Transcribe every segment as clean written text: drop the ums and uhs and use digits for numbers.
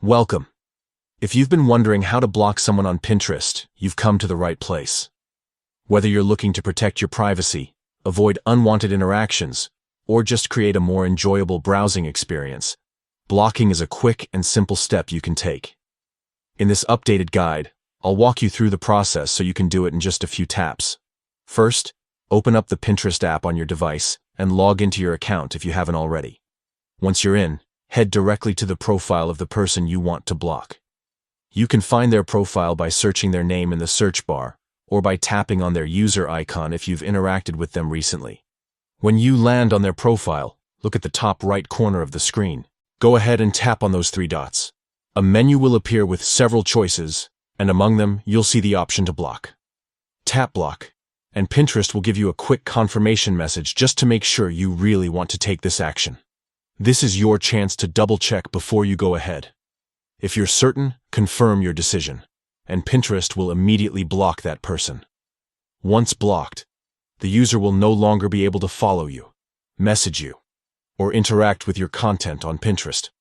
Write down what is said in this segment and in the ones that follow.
Welcome. If you've been wondering how to block someone on Pinterest, you've come to the right place. Whether you're looking to protect your privacy, avoid unwanted interactions, or just create a more enjoyable browsing experience, blocking is a quick and simple step you can take. In this updated guide, I'll walk you through the process so you can do it in just a few taps. First, open up the Pinterest app on your device and log into your account if you haven't already. Once you're in, head directly to the profile of the person you want to block. You can find their profile by searching their name in the search bar, or by tapping on their user icon if you've interacted with them recently. When you land on their profile, look at the top right corner of the screen. Go ahead and tap on those three dots. A menu will appear with several choices, and among them, you'll see the option to block. Tap block, and Pinterest will give you a quick confirmation message just to make sure you really want to take this action. This is your chance to double-check before you go ahead. If you're certain, confirm your decision, and Pinterest will immediately block that person. Once blocked, the user will no longer be able to follow you, message you, or interact with your content on Pinterest.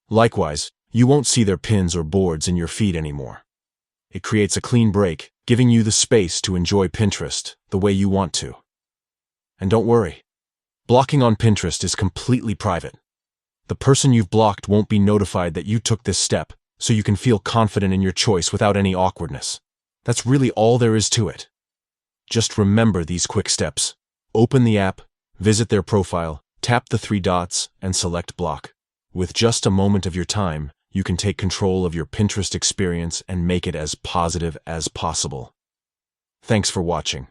Likewise, you won't see their pins or boards in your feed anymore. It creates a clean break, giving you the space to enjoy Pinterest the way you want to. And don't worry, blocking on Pinterest is completely private. The person you've blocked won't be notified that you took this step, so you can feel confident in your choice without any awkwardness. That's really all there is to it. Just remember these quick steps. Open the app, visit their profile, tap the three dots, and select block. With just a moment of your time, you can take control of your Pinterest experience and make it as positive as possible. Thanks for watching.